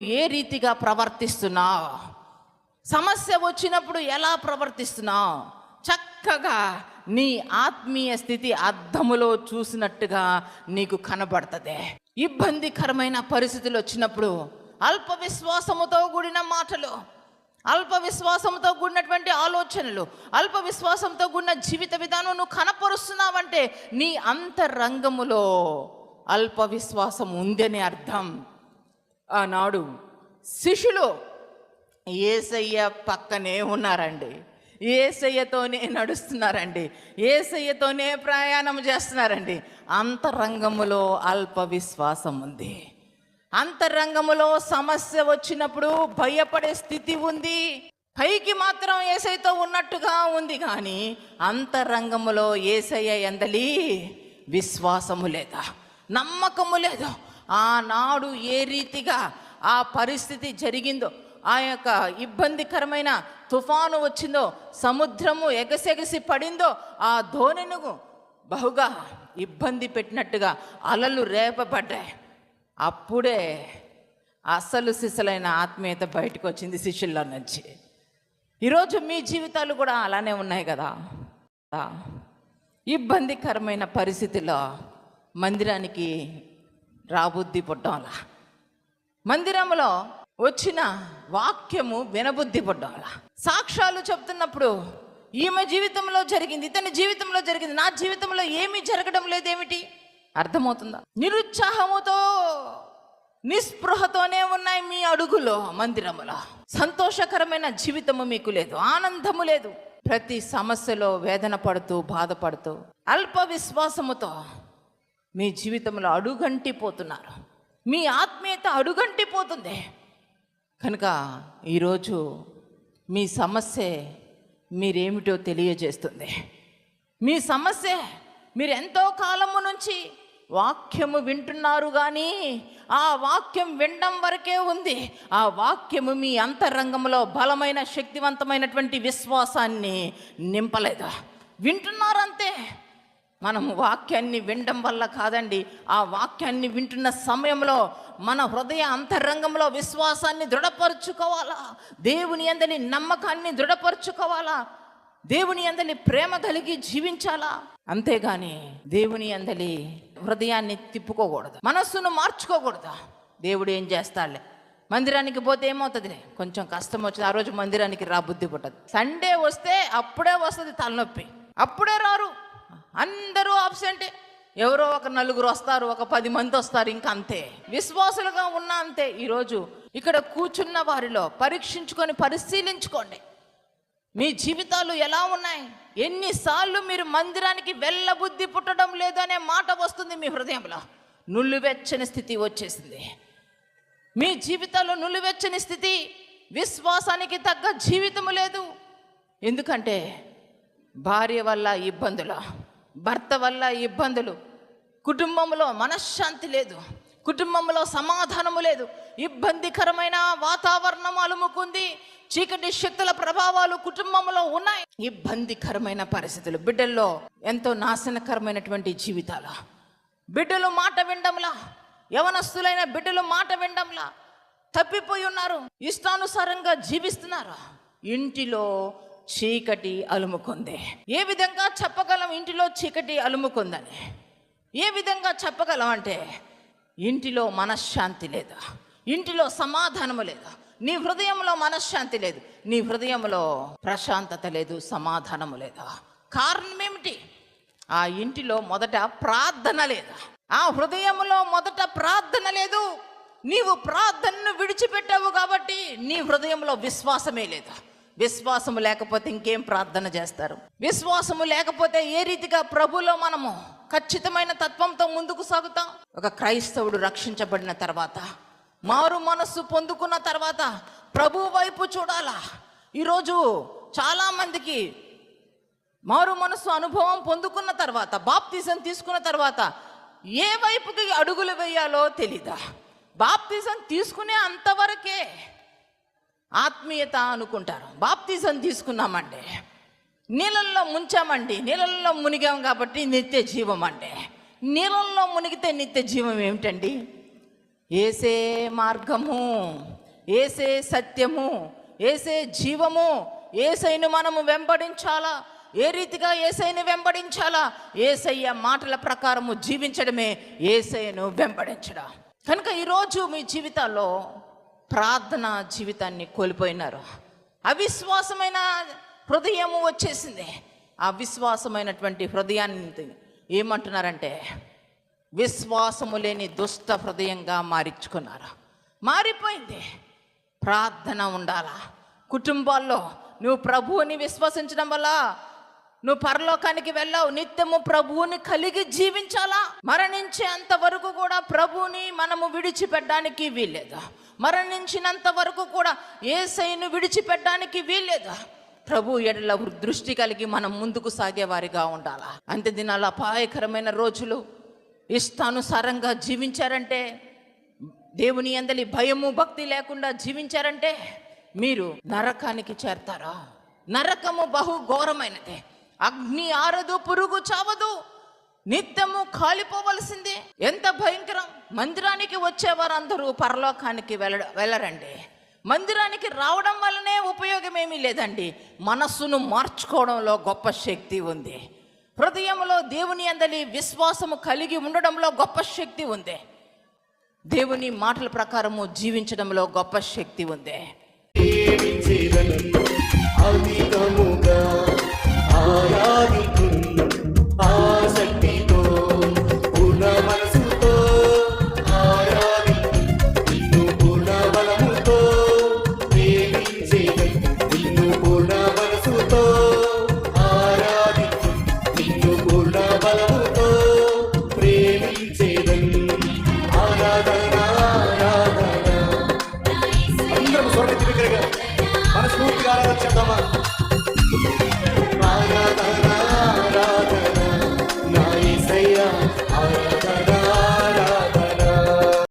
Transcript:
ఏ రీతిగా ప్రవర్తిస్తున్నావు? సమస్య వచ్చినప్పుడు ఎలా ప్రవర్తిస్తున్నావు? చక్కగా నీ ఆత్మీయ స్థితి అద్దములో చూసినట్టుగా నీకు కనబడుతుంది. ఇబ్బందికరమైన పరిస్థితులు వచ్చినప్పుడు అల్ప విశ్వాసముతో కూడిన మాటలు, అల్ప విశ్వాసంతో కూడినటువంటి ఆలోచనలు, అల్ప విశ్వాసంతో కూడిన జీవిత విధానం నువ్వు కనపరుస్తున్నావంటే నీ అంతరంగములో అల్ప విశ్వాసం ఉందని అర్థం. ఆనాడు శిష్యులు యేసయ్య పక్కనే ఉన్నారండి, యేసయ్యతోనే నడుస్తున్నారండి, యేసయ్యతోనే ప్రయాణం చేస్తున్నారండి. అంతరంగములో అల్ప విశ్వాసం ఉంది. అంతరంగములో సమస్య వచ్చినప్పుడు భయపడే స్థితి ఉంది. పైకి మాత్రం యేసయ్యతో ఉన్నట్టుగా ఉంది, కానీ అంతరంగములో యేసయ్య యందలి విశ్వాసము లేదా, నమ్మకము లేదు. ఆనాడు ఏ రీతిగా ఆ పరిస్థితి జరిగిందో, ఆ యొక్క ఇబ్బందికరమైన తుఫాను వచ్చిందో, సముద్రము ఎగసెగసి పడిందో, ఆ ధోనిను బహుగా ఇబ్బంది పెట్టినట్టుగా అలలు రేపబడ్డాయి. అప్పుడే అసలు సిసలైన ఆత్మీయత బయటకు వచ్చింది శిష్యుల్లో నుంచి. ఈరోజు మీ జీవితాలు కూడా అలానే ఉన్నాయి కదా. ఇబ్బందికరమైన పరిస్థితిలో మందిరానికి రాబుద్ధి పుట్టాలా, మందిరంలో వచ్చిన వాక్యము వినబుద్ధి పుట్టాలా. సాక్ష్యాలు చెప్తున్నప్పుడు ఈమె జీవితంలో జరిగింది, ఇతని జీవితంలో జరిగింది, నా జీవితంలో ఏమీ జరగడం లేదేమిటి? అర్థమవుతుందా? నిరుత్సాహముతో నిస్పృహతోనే ఉన్నాయి మీ అడుగులో. మందిరములో సంతోషకరమైన జీవితము మీకు లేదు, ఆనందము లేదు. ప్రతి సమస్యలో వేదన పడుతూ బాధపడుతూ అల్ప విశ్వాసముతో మీ జీవితంలో అడుగంటిపోతున్నారు. మీ ఆత్మీయత అడుగంటిపోతుంది. కనుక ఈరోజు మీ సమస్య మీరేమిటో తెలియజేస్తుంది. మీ సమస్య మీరు ఎంతో కాలము నుంచి వాక్యము వింటున్నారు, కానీ ఆ వాక్యం వినడం వరకే ఉంది. ఆ వాక్యము మీ అంతరంగంలో బలమైన శక్తివంతమైనటువంటి విశ్వాసాన్ని నింపలేదు. వింటున్నారంతే. మనం వాక్యాన్ని వినడం వల్ల కాదండి, ఆ వాక్యాన్ని వింటున్న సమయంలో మన హృదయ అంతరంగంలో విశ్వాసాన్ని దృఢపరుచుకోవాలా, దేవుని యందలి నమ్మకాన్ని దృఢపరుచుకోవాలా, దేవుని యందలి ప్రేమ కలిగి జీవించాలా. అంతేగాని దేవుని యందలి హృదయాన్ని తిప్పుకోకూడదు, మనస్సును మార్చుకోకూడదు. దేవుడు ఏం చేస్తాడులే, మందిరానికి పోతే ఏమవుతుందిలే, కొంచెం కష్టం వచ్చింది, ఆ రోజు మందిరానికి రా బుద్ధి పుట్టదు. సండే వస్తే అప్పుడే వస్తుంది తలనొప్పి, అప్పుడే రారు, అందరూ ఆబ్సెంటే. ఎవరో ఒక నలుగురు వస్తారు, ఒక 10 మంది వస్తారు, ఇంకా అంతే. విశ్వాసులుగా ఉన్నా అంతే. ఈరోజు ఇక్కడ కూర్చున్న వారిలో పరీక్షించుకొని పరిశీలించుకోండి, మీ జీవితాలు ఎలా ఉన్నాయి? ఎన్నిసార్లు మీరు మందిరానికి వెళ్ళబుద్ధి పుట్టడం లేదు అనే మాట వస్తుంది మీ హృదయంలో. నులివెచ్చని స్థితి వచ్చేసింది మీ జీవితాల్లో, నులివెచ్చని స్థితి. విశ్వాసానికి తగ్గ జీవితము లేదు. ఎందుకంటే భార్య వల్ల ఇబ్బందులు, భర్త వల్ల ఇబ్బందులు, కుటుంబంలో మనశ్శాంతి లేదు, కుటుంబంలో సమాధానము లేదు, ఇబ్బందికరమైన వాతావరణం అలుముకుంది, చీకటి శక్తుల ప్రభావాలు కుటుంబంలో ఉన్నాయి, ఇబ్బందికరమైన పరిస్థితులు, బిడ్డల్లో ఎంతో నాశనకరమైనటువంటి జీవితాలు. బిడ్డలు మాట వినడంలా, యవనస్తులైన బిడ్డలు మాట వినడంలా తప్పిపోయి ఉన్నారు, ఇష్టానుసారంగా జీవిస్తున్నారు. ఇంటిలో చీకటి అలుముకుంది. ఏ విధంగా చెప్పగలం ఇంటిలో చీకటి అలుముకుందని? ఏ విధంగా చెప్పగలం అంటే, ఇంటిలో మనశ్శాంతి లేదు, ఇంటిలో సమాధానము లేదు, నీ హృదయంలో మనశ్శాంతి లేదు, నీ హృదయంలో ప్రశాంతత లేదు, సమాధానము లేదు. కారణం ఏమిటి? ఆ ఇంటిలో మొదట ప్రార్థన లేదు, ఆ హృదయంలో మొదట ప్రార్థన లేదు. నీవు ప్రార్థనను విడిచిపెట్టావు కాబట్టి నీ హృదయంలో విశ్వాసమే లేదు. విశ్వాసము లేకపోతే ఇంకేం ప్రార్థన చేస్తారు? విశ్వాసము లేకపోతే ఏ రీతిగా ప్రభులో మనము ఖచ్చితమైన తత్వంతో ముందుకు సాగుతాం? ఒక క్రైస్తవుడు రక్షించబడిన తర్వాత, మారు మనస్సు పొందుకున్న తర్వాత ప్రభు వైపు చూడాలా. ఈరోజు చాలామందికి మారు మనస్సు అనుభవం పొందుకున్న తర్వాత, బాప్తిజం తీసుకున్న తర్వాత ఏ వైపుకి అడుగులు వేయాలో తెలీదా? బాప్తిజం తీసుకునే అంతవరకే ఆత్మీయత అనుకుంటారు. బాప్తిజం తీసుకున్నామంటే నీళ్ళల్లో ముంచామండి, నీళ్ళల్లో మునిగాం కాబట్టి నిత్య జీవం అంటే. నీళ్ళల్లో మునిగితే నిత్య జీవం ఏమిటండి? ఏసే మార్గము, ఏసే సత్యము, ఏసే జీవము. ఏసైను మనము వెంబడించాలా. ఏ రీతిగా ఏసైని వెంబడించాలా? ఏసయ్య మాటల ప్రకారము జీవించడమే ఏసయ్యను వెంబడించడం. కనుక ఈరోజు మీ జీవితాల్లో ప్రార్థన జీవితాన్ని కోల్పోయినారు. అవిశ్వాసమైన హృదయము వచ్చేసింది. ఆ విశ్వాసమైనటువంటి హృదయాన్ని ఏమంటున్నారంటే విశ్వాసము లేని దుష్ట హృదయంగా మారించుకున్నారు. మారిపోయింది. ప్రార్థన ఉండాలా. కుటుంబాల్లో నువ్వు ప్రభువుని విశ్వసించడం వల్ల నువ్వు పరలోకానికి వెళ్ళావు. నిత్యము ప్రభువుని కలిగి జీవించాలా. మరణించేంత వరకు కూడా ప్రభువుని మనము విడిచిపెట్టడానికి వీల్లేదు. మరణించినంత వరకు కూడా యేసయ్యను విడిచిపెట్టడానికి వీల్లేదు. ప్రభు ఎడల దృష్టి కలిగి మనం ముందుకు సాగేవారిగా ఉండాలా. అంత్య దినాల అపాయకరమైన రోజులు. ఇష్టానుసారంగా జీవించారంటే, దేవుని యందలి భయము భక్తి లేకుండా జీవించారంటే మీరు నరకానికి చేరతారా? నరకము బహు ఘోరమైనది. అగ్ని ఆరదు, పురుగు చావదు, నిత్యము కాలిపోవలసిందే. ఎంత భయంకరం. మందిరానికి వచ్చేవారందరూ పరలోకానికి వెళ్ళరండి. మందిరానికి రావడం వల్లనే ఉపయోగం ఏమీ లేదండి. మనస్సును మార్చుకోవడంలో గొప్ప శక్తి ఉంది. హృదయంలో దేవుని యందలి విశ్వాసము కలిగి ఉండడంలో గొప్ప శక్తి ఉంది. దేవుని మాటల ప్రకారము జీవించడంలో గొప్ప శక్తి ఉంది. మనస్ఫూర్తిగా ఆరాధించేద్దామా?